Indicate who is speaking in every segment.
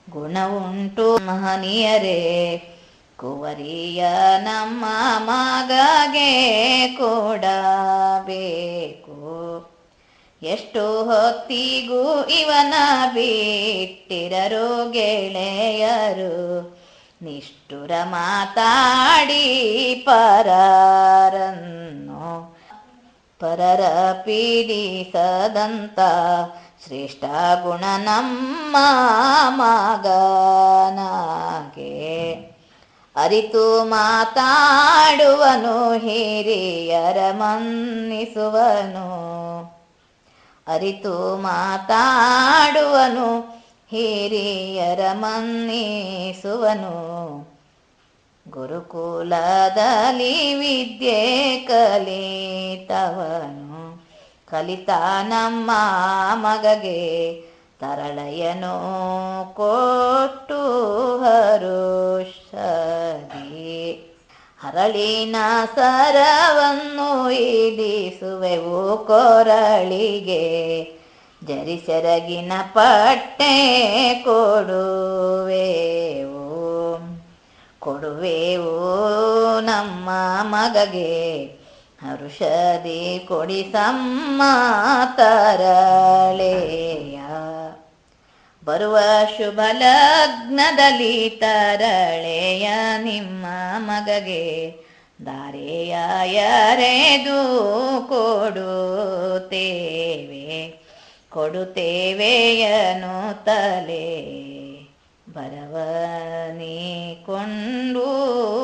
Speaker 1: ಗುಣವುಂಟು ಮಹನೀಯರೇ, ಕುವರಿಯ ನಮ್ಮ ಮಗಗೆ ಕೊಡಬೇಕು. ಎಷ್ಟು ಹೊತ್ತಿಗೂ ಇವನ ಬಿಟ್ಟಿರರು ಗೆಳೆಯರು, ನಿಷ್ಠುರ ಮಾತಾಡಿ ಪರರ ಪೀಡಿಸದಂತ ಶ್ರೇಷ್ಠ ಗುಣ ನಮ್ಮ ಮಗನಾಗೆ. ಅರಿತು ಮಾತಾಡುವನು, ಹಿರಿಯರ ಮನ್ನಿಸುವನು. ಅರಿತು ಮಾತಾಡುವನು, ಹಿರಿಯರ ಮನ್ನಿಸುವನು. ಗುರುಕುಲದಲ್ಲಿ ವಿದ್ಯೆ ಕಲಿತವನು, ಕಲಿತ ನಮ್ಮ ಮಗಗೆ ತರಳೆಯನು ಕೊಟ್ಟು ಹರುಷದಿ. ಹರಳಿನ ಸರವನ್ನು ಇಡಿಸುವೆವು ಕೊರಳಿಗೆ, ಜರಿಸೆರಗಿನ ಪಟ್ಟೆ ಕೊಡುವೆವು ನಮ್ಮ ಮಗಗೆ. ಹರುಷದಿ ಕೊಡಿಸಮ್ಮ ತರಳೆಯ, ಬರುವ ಶುಭ ಲಗ್ನದಲ್ಲಿ ತರಳೆಯ ನಿಮ್ಮ ಮಗಗೆ ದಾರೆಯ ಎರೆದು ಕೊಡುತ್ತೇವೆಯನು ತಲೆ. ಬರವನಿ ಕೊಂಡು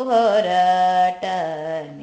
Speaker 1: ಹೊರಟನೆ